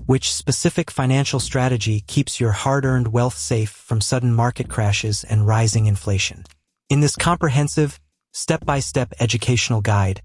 Which specific financial strategy keeps your hard-earned wealth safe from sudden market crashes and rising inflation? In this comprehensive, step-by-step educational guide,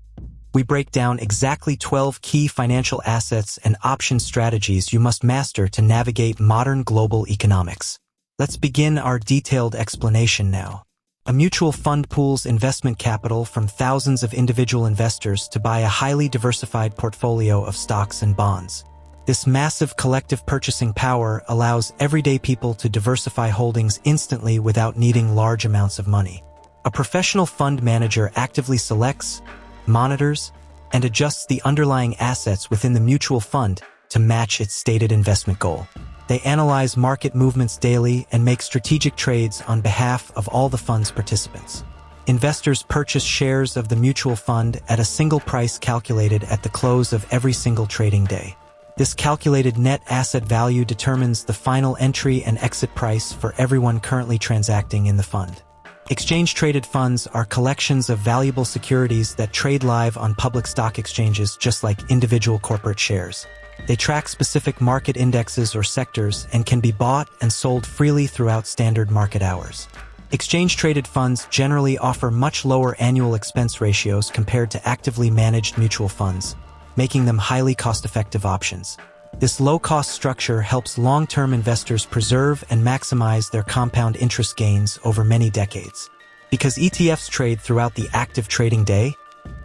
we break down exactly 12 key financial assets and option strategies you must master to navigate modern global economics. Let's begin our detailed explanation now. A mutual fund pools investment capital from thousands of individual investors to buy a highly diversified portfolio of stocks and bonds. This massive collective purchasing power allows everyday people to diversify holdings instantly without needing large amounts of money. A professional fund manager actively selects, monitors, and adjusts the underlying assets within the mutual fund to match its stated investment goal. They analyze market movements daily and make strategic trades on behalf of all the fund's participants. Investors purchase shares of the mutual fund at a single price calculated at the close of every single trading day. This calculated net asset value determines the final entry and exit price for everyone currently transacting in the fund. Exchange-traded funds are collections of valuable securities that trade live on public stock exchanges just like individual corporate shares. They track specific market indexes or sectors and can be bought and sold freely throughout standard market hours. Exchange-traded funds generally offer much lower annual expense ratios compared to actively managed mutual funds, making them highly cost-effective options. This low-cost structure helps long-term investors preserve and maximize their compound interest gains over many decades. Because ETFs trade throughout the active trading day,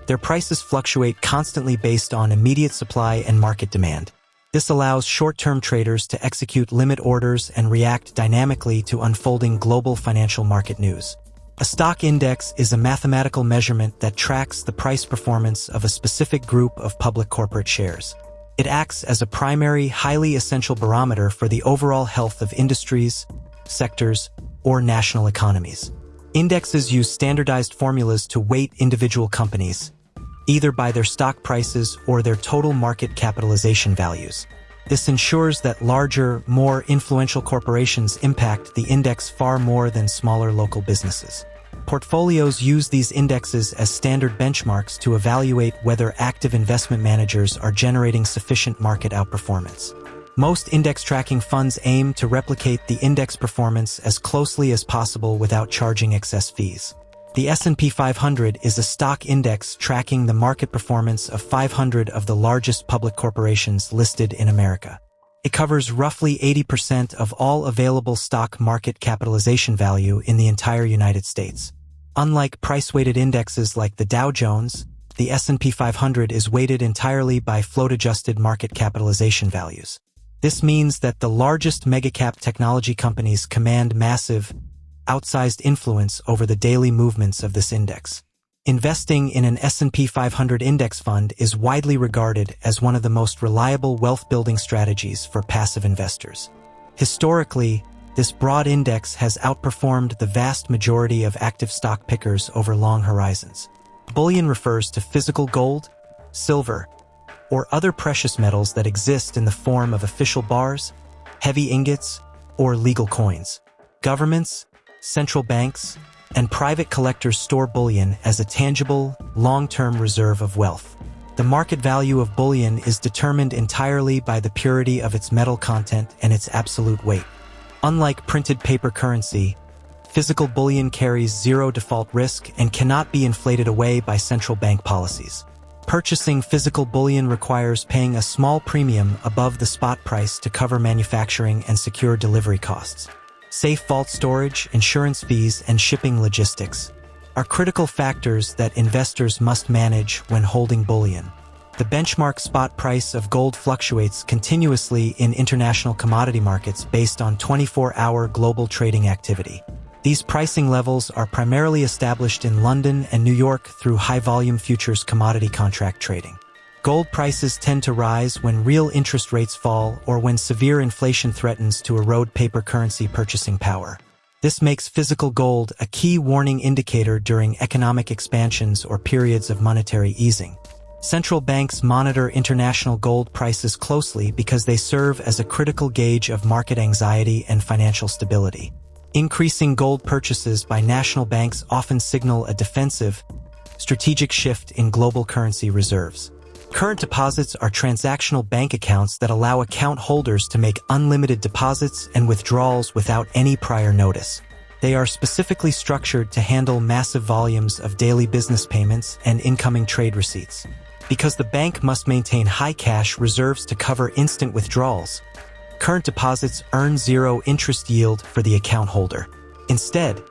their prices fluctuate constantly based on immediate supply and market demand. This allows short-term traders to execute limit orders and react dynamically to unfolding global financial market news. A stock index is a mathematical measurement that tracks the price performance of a specific group of public corporate shares. It acts as a primary, highly essential barometer for the overall health of industries, sectors, or national economies. Indexes use standardized formulas to weight individual companies, either by their stock prices or their total market capitalization values. This ensures that larger, more influential corporations impact the index far more than smaller local businesses. Portfolios use these indexes as standard benchmarks to evaluate whether active investment managers are generating sufficient market outperformance. Most index tracking funds aim to replicate the index performance as closely as possible without charging excess fees. The S&P 500 is a stock index tracking the market performance of 500 of the largest public corporations listed in America. It covers roughly 80% of all available stock market capitalization value in the entire United States. Unlike price-weighted indexes like the Dow Jones, the S&P 500 is weighted entirely by float-adjusted market capitalization values. This means that the largest mega-cap technology companies command massive, outsized influence over the daily movements of this index. Investing in an S&P 500 index fund is widely regarded as one of the most reliable wealth-building strategies for passive investors. Historically, this broad index has outperformed the vast majority of active stock pickers over long horizons. Bullion refers to physical gold, silver, or other precious metals that exist in the form of official bars, heavy ingots, or legal coins. Governments, central banks, and private collectors store bullion as a tangible, long-term reserve of wealth. The market value of bullion is determined entirely by the purity of its metal content and its absolute weight. Unlike printed paper currency, physical bullion carries zero default risk and cannot be inflated away by central bank policies. Purchasing physical bullion requires paying a small premium above the spot price to cover manufacturing and secure delivery costs. Safe vault storage, insurance fees, and shipping logistics are critical factors that investors must manage when holding bullion. The benchmark spot price of gold fluctuates continuously in international commodity markets based on 24-hour global trading activity. These pricing levels are primarily established in London and New York through high-volume futures commodity contract trading. Gold prices tend to rise when real interest rates fall or when severe inflation threatens to erode paper currency purchasing power. This makes physical gold a key warning indicator during economic expansions or periods of monetary easing. Central banks monitor international gold prices closely because they serve as a critical gauge of market anxiety and financial stability. Increasing gold purchases by national banks often signal a defensive, strategic shift in global currency reserves. Current deposits are transactional bank accounts that allow account holders to make unlimited deposits and withdrawals without any prior notice. They are specifically structured to handle massive volumes of daily business payments and incoming trade receipts. Because the bank must maintain high cash reserves to cover instant withdrawals, current deposits earn zero interest yield for the account holder. Instead,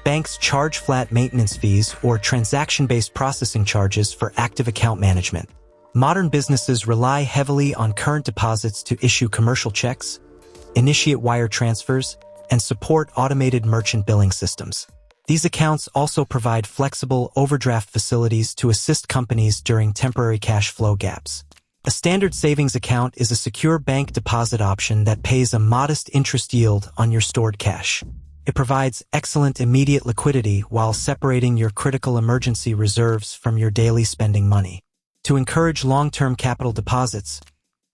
banks charge flat maintenance fees or transaction-based processing charges for active account management. Modern businesses rely heavily on current deposits to issue commercial checks, initiate wire transfers, and support automated merchant billing systems. These accounts also provide flexible overdraft facilities to assist companies during temporary cash flow gaps. A standard savings account is a secure bank deposit option that pays a modest interest yield on your stored cash. It provides excellent immediate liquidity while separating your critical emergency reserves from your daily spending money. To encourage long-term capital deposits,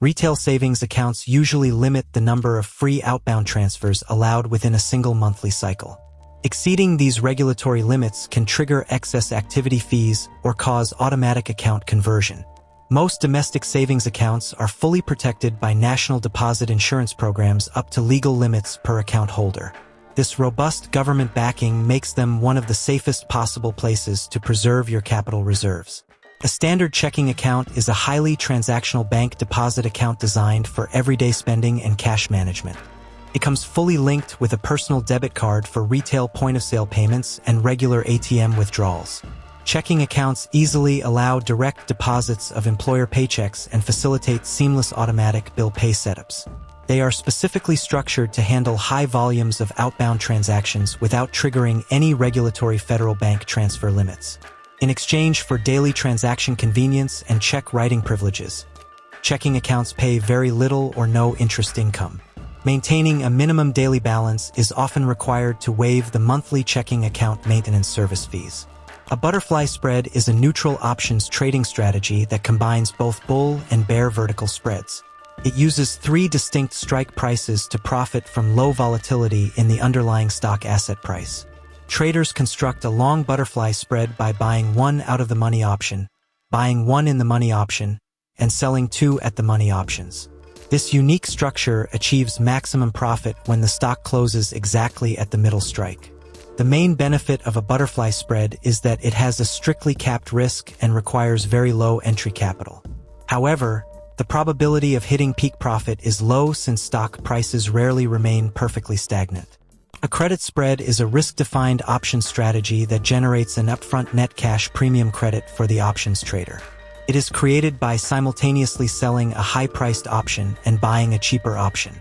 retail savings accounts usually limit the number of free outbound transfers allowed within a single monthly cycle. Exceeding these regulatory limits can trigger excess activity fees or cause automatic account conversion. Most domestic savings accounts are fully protected by national deposit insurance programs up to legal limits per account holder. This robust government backing makes them one of the safest possible places to preserve your capital reserves. A standard checking account is a highly transactional bank deposit account designed for everyday spending and cash management. It comes fully linked with a personal debit card for retail point-of-sale payments and regular ATM withdrawals. Checking accounts easily allow direct deposits of employer paychecks and facilitate seamless automatic bill pay setups. They are specifically structured to handle high volumes of outbound transactions without triggering any regulatory federal bank transfer limits. In exchange for daily transaction convenience and check writing privileges, checking accounts pay very little or no interest income. Maintaining a minimum daily balance is often required to waive the monthly checking account maintenance service fees. A butterfly spread is a neutral options trading strategy that combines both bull and bear vertical spreads. It uses three distinct strike prices to profit from low volatility in the underlying stock asset price. Traders construct a long butterfly spread by buying one out of the money option, buying one in the money option, and selling two at the money options. This unique structure achieves maximum profit when the stock closes exactly at the middle strike. The main benefit of a butterfly spread is that it has a strictly capped risk and requires very low entry capital. However, the probability of hitting peak profit is low since stock prices rarely remain perfectly stagnant. A credit spread is a risk-defined option strategy that generates an upfront net cash premium credit for the options trader. It is created by simultaneously selling a high-priced option and buying a cheaper option.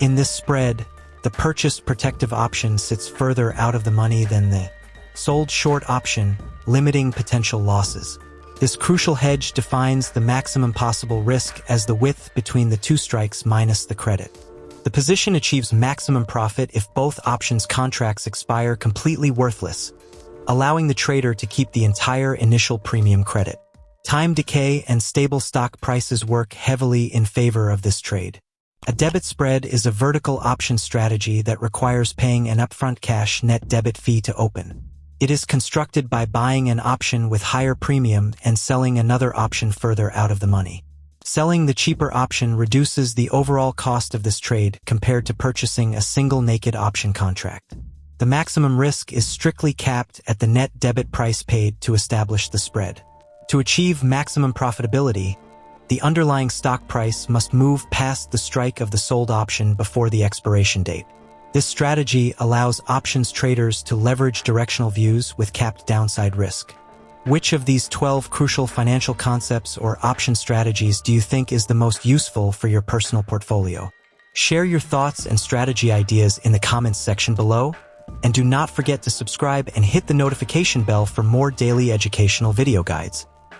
In this spread, the purchased protective option sits further out of the money than the sold short option, limiting potential losses. This crucial hedge defines the maximum possible risk as the width between the two strikes minus the credit. The position achieves maximum profit if both options contracts expire completely worthless, allowing the trader to keep the entire initial premium credit. Time decay and stable stock prices work heavily in favor of this trade. A debit spread is a vertical option strategy that requires paying an upfront cash net debit fee to open. It is constructed by buying an option with higher premium and selling another option further out of the money. Selling the cheaper option reduces the overall cost of this trade compared to purchasing a single naked option contract. The maximum risk is strictly capped at the net debit price paid to establish the spread. To achieve maximum profitability, the underlying stock price must move past the strike of the sold option before the expiration date. This strategy allows options traders to leverage directional views with capped downside risk. Which of these 12 crucial financial concepts or option strategies do you think is the most useful for your personal portfolio? Share your thoughts and strategy ideas in the comments section below, and do not forget to subscribe and hit the notification bell for more daily educational video guides.